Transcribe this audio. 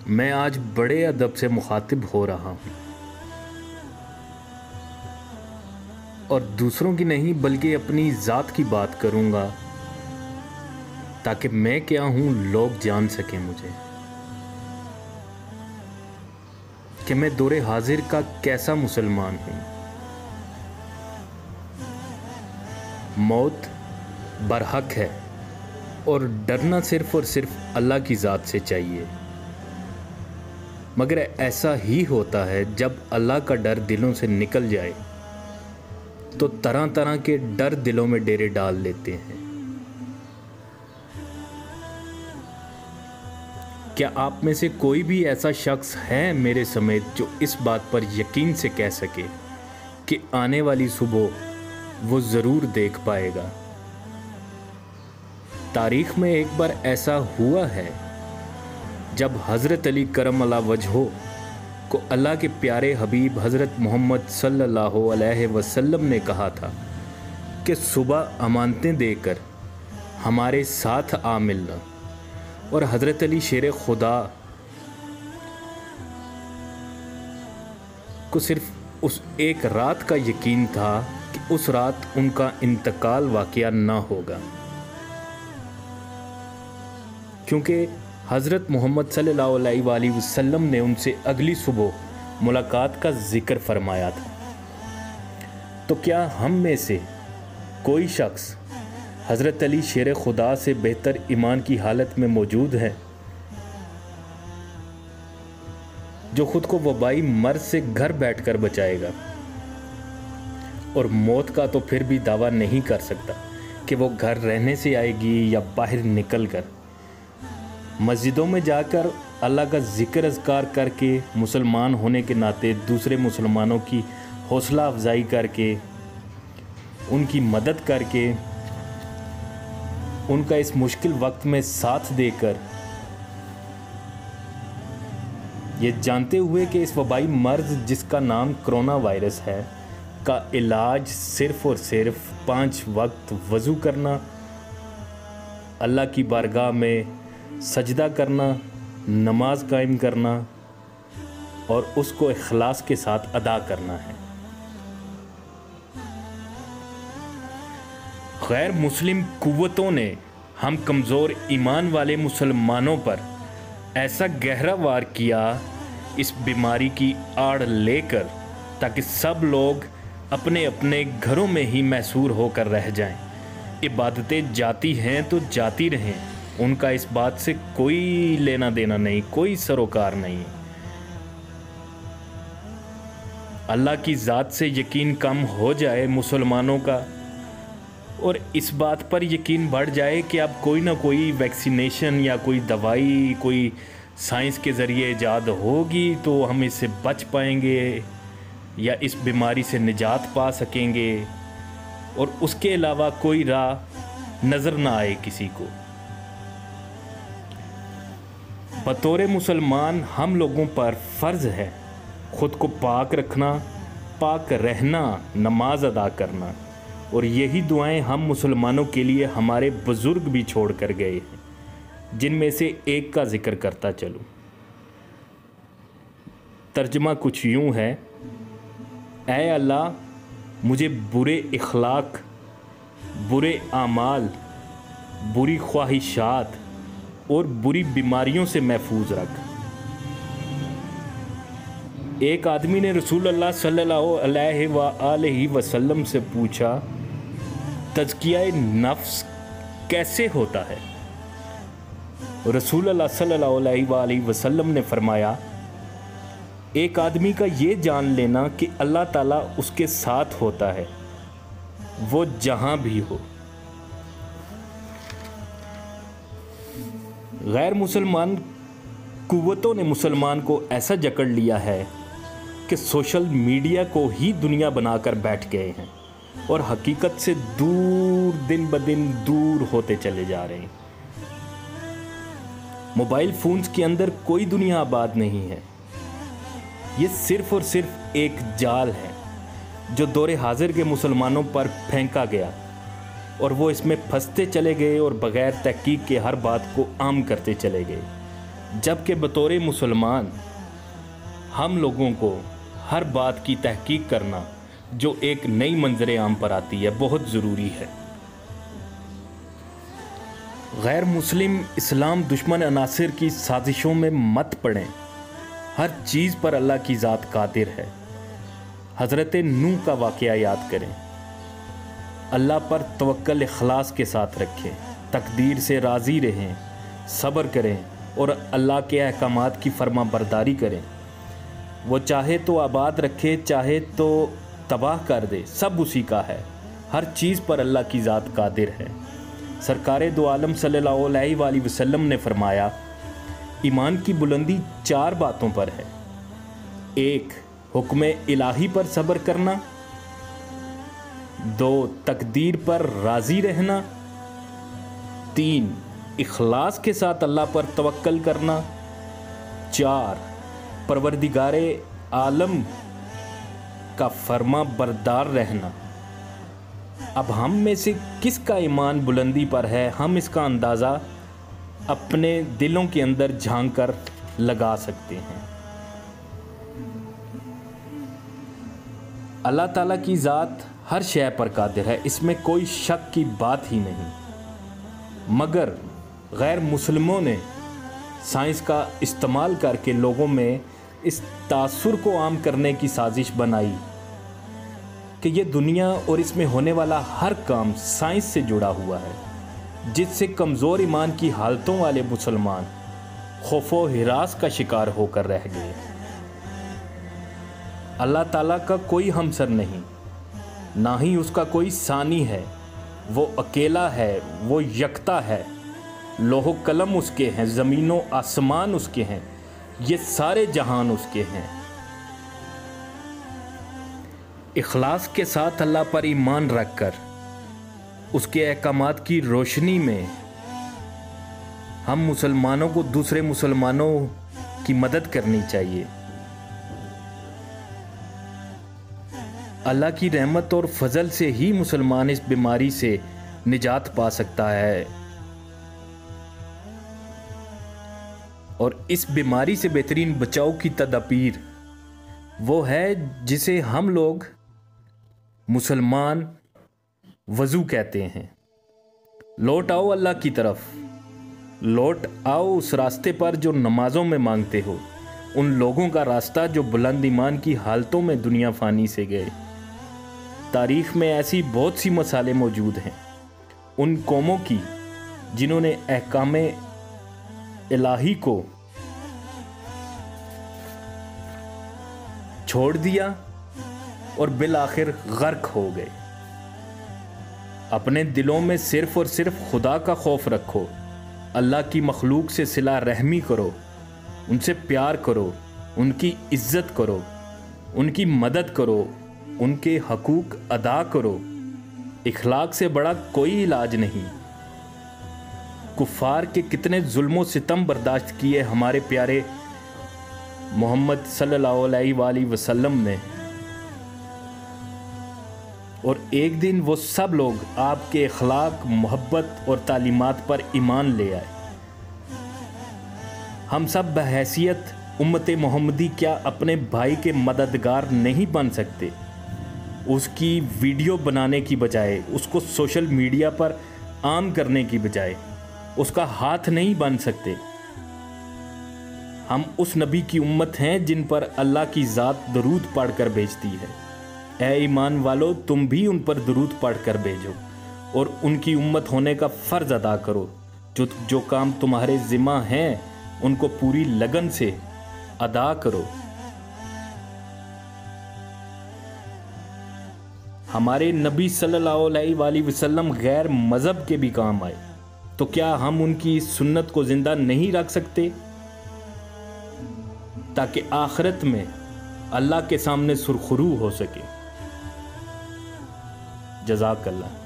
میں آج بڑے ادب سے مخاطب ہو رہا ہوں، اور دوسروں کی نہیں بلکہ اپنی ذات کی بات کروں گا، تاکہ میں کیا ہوں لوگ جان سکیں مجھے، کہ میں دور حاضر کا کیسا مسلمان ہوں۔ موت برحق ہے، اور ڈرنا صرف اور صرف اللہ کی ذات سے چاہیے، مگر ایسا ہی ہوتا ہے جب اللہ کا ڈر دلوں سے نکل جائے تو طرح طرح کے ڈر دلوں میں ڈیرے ڈال لیتے ہیں۔ کیا آپ میں سے کوئی بھی ایسا شخص ہے میرے سمیت جو اس بات پر یقین سے کہہ سکے کہ آنے والی صبح وہ ضرور دیکھ پائے گا؟ تاریخ میں ایک بار ایسا ہوا ہے جب حضرت علی کرم اللہ وجہہ کو اللہ کے پیارے حبیب حضرت محمد صلی اللہ علیہ وسلم نے کہا تھا کہ صبح امانتیں دے کر ہمارے ساتھ آ ملنا، اور حضرت علی شیر خدا کو صرف اس ایک رات کا یقین تھا کہ اس رات ان کا انتقال واقعہ نہ ہوگا، کیونکہ حضرت محمد صلی اللہ علیہ وآلہ وسلم نے ان سے اگلی صبح ملاقات کا ذکر فرمایا تھا۔ تو کیا ہم میں سے کوئی شخص حضرت علی شیر خدا سے بہتر ایمان کی حالت میں موجود ہے، جو خود کو وبائی مرض سے گھر بیٹھ کر بچائے گا، اور موت کا تو پھر بھی دعویٰ نہیں کر سکتا کہ وہ گھر رہنے سے آئے گی یا باہر نکل کر؟ مسجدوں میں جا کر اللہ کا ذکر اذکار کر کے، مسلمان ہونے کے ناطے دوسرے مسلمانوں کی حوصلہ افزائی کر کے، ان کی مدد کر کے، ان کا اس مشکل وقت میں ساتھ دے کر، یہ جانتے ہوئے کہ اس وبائی مرض جس کا نام کرونا وائرس ہے کا علاج صرف اور صرف 5 وقت وضو کرنا، اللہ کی بارگاہ میں سجدہ کرنا، نماز قائم کرنا، اور اس کو اخلاص کے ساتھ ادا کرنا ہے۔ غیر مسلم قوتوں نے ہم کمزور ایمان والے مسلمانوں پر ایسا گہرا وار کیا اس بیماری کی آڑ لے کر، تاکہ سب لوگ اپنے اپنے گھروں میں ہی محصور ہو کر رہ جائیں۔ عبادتیں جاتی ہیں تو جاتی رہیں، ان کا اس بات سے کوئی لینا دینا نہیں، کوئی سروکار نہیں۔ اللہ کی ذات سے یقین کم ہو جائے مسلمانوں کا، اور اس بات پر یقین بڑھ جائے کہ اب کوئی نہ کوئی ویکسینیشن یا کوئی دوائی کوئی سائنس کے ذریعے ایجاد ہوگی تو ہم اس سے بچ پائیں گے یا اس بیماری سے نجات پا سکیں گے، اور اس کے علاوہ کوئی راہ نظر نہ آئے کسی کو۔ بطور مسلمان ہم لوگوں پر فرض ہے خود کو پاک رکھنا، پاک رہنا، نماز ادا کرنا، اور یہی دعائیں ہم مسلمانوں کے لیے ہمارے بزرگ بھی چھوڑ کر گئے ہیں، جن میں سے ایک کا ذکر کرتا چلوں۔ ترجمہ کچھ یوں ہے: اے اللہ، مجھے برے اخلاق، برے اعمال، بری خواہشات اور بری بیماریوں سے محفوظ رکھ۔ ایک آدمی نے رسول اللہ صلی اللہ علیہ وآلہ وسلم سے پوچھا، تزکیہ نفس کیسے ہوتا ہے؟ رسول اللہ صلی اللہ علیہ وآلہ وسلم نے فرمایا، ایک آدمی کا یہ جان لینا کہ اللہ تعالیٰ اس کے ساتھ ہوتا ہے، وہ جہاں بھی ہو۔ غیر مسلمان قوتوں نے مسلمان کو ایسا جکڑ لیا ہے کہ سوشل میڈیا کو ہی دنیا بنا کر بیٹھ گئے ہیں، اور حقیقت سے دور دن بدن دور ہوتے چلے جا رہے ہیں۔ موبائل فونز کے اندر کوئی دنیا آباد نہیں ہے، یہ صرف اور صرف ایک جال ہے جو دور حاضر کے مسلمانوں پر پھینکا گیا، اور وہ اس میں پھنستے چلے گئے اور بغیر تحقیق کے ہر بات کو عام کرتے چلے گئے، जबकि बतौर मुसलमान हम लोगों को हर बात की तहकीक करना जो एक नई मंजर आम पर आती है बहुत ज़रूरी है। गैर मुस्लिम इस्लाम दुश्मन अनासिर की साजिशों में मत पड़ें। हर चीज़ पर अल्लाह की ज़ात कादिर है। हज़रत नूह का वाक़या याद करें। अल्लाह पर तवक्कल इखलास के साथ रखें, तकदीर से राज़ी रहें, सब्र करें और अल्लाह के अहकामात की फर्मा बरदारी करें। वो चाहे तो आबाद रखे, चाहे तो तबाह कर दे, सब उसी का है। हर चीज़ पर अल्लाह की ज़ात कादिर है। सरकारे दो आलम सल्लल्लाहु अलैहि वसल्लम ने फरमाया, ईमान की बुलंदी 4 बातों पर है। 1, हुक्म इलाही पर सब्र करना। 2, तकदीर पर राज़ी रहना। 3, इखलास के साथ अल्लाह पर तवक्कल करना। 4, परवरदिगारे आलम का फर्मा बरदार रहना। अब हम में से किसका ईमान बुलंदी पर है, हम इसका अंदाज़ा अपने दिलों के अंदर झांक कर लगा सकते हैं। अल्लाह ताला की ज़ात हर शय पर कादिर है, इसमें कोई शक की बात ही नहीं। मगर गैर मुस्लिमों ने साइंस का इस्तेमाल करके लोगों में इस तासुर को आम करने की साजिश बनाई कि ये दुनिया और इसमें होने वाला हर काम साइंस से जुड़ा हुआ है, जिससे कमज़ोर ईमान की हालतों वाले मुसलमान खौफो हिरास का शिकार होकर रह गए। अल्लाह ताला का कोई हमसर नहीं, ना ही उसका कोई सानी है। वो अकेला है, वो यकता है। लोहो कलम उसके हैं, ज़मीनो आसमान उसके हैं, ये सारे जहान उसके हैं। इखलास के साथ अल्लाह पर ईमान रखकर उसके अहकामात की रोशनी में हम मुसलमानों को दूसरे मुसलमानों की मदद करनी चाहिए। अल्लाह की रहमत और फजल से ही मुसलमान इस बीमारी से निजात पा सकता है और इस बीमारी से बेहतरीन बचाव की तदबीर वो है जिसे हम लोग मुसलमान वज़ू कहते हैं। लौट आओ अल्लाह की तरफ, लौट आओ उस रास्ते पर जो नमाज़ों में मांगते हो, उन लोगों का रास्ता जो बुलंद ईमान की हालतों में दुनिया फ़ानी से गए। तारीख़ में ऐसी बहुत सी मसाले मौजूद हैं उन कौमों की जिन्होंने अहकाम इलाही को छोड़ दिया और बिल आखिर गर्क हो गए। अपने दिलों में सिर्फ़ और सिर्फ खुदा का खौफ रखो। अल्लाह की मखलूक से सिला रहमी करो, उनसे प्यार करो, उनकी इज़्ज़त करो, उनकी मदद करो, उनके हकूक़ अदा करो। इखलाक से बड़ा कोई इलाज नहीं। कुफ़ार के कितने जुल्म सितम बर्दाश्त किए हमारे प्यारे मोहम्मद सल्लल्लाहु अलैहि वसल्लम ने, और एक दिन वो सब लोग आपके अखलाक, मोहब्बत और तालीमात पर ईमान ले आए। हम सब बहैसियत उम्मत मोहम्मदी क्या अपने भाई के मददगार नहीं बन सकते? उसकी वीडियो बनाने की बजाय, उसको सोशल मीडिया पर आम करने की बजाय उसका हाथ नहीं बन सकते? हम उस नबी की उम्मत हैं जिन पर अल्लाह की ज़ात दरूद पढ़कर भेजती है। ऐ ईमान वालो, तुम भी उन पर दरूद पढ़कर भेजो और उनकी उम्मत होने का फ़र्ज़ अदा करो। जो काम तुम्हारे ज़िम्मा हैं उनको पूरी लगन से अदा करो। हमारे नबी सल्लल्लाहु अलैहि वसल्लम गैर मज़हब के भी काम आए, तो क्या हम उनकी सुन्नत को ज़िंदा नहीं रख सकते ताकि आखिरत में अल्लाह के सामने सुरखरू हो सके? जज़ाकल्लाह।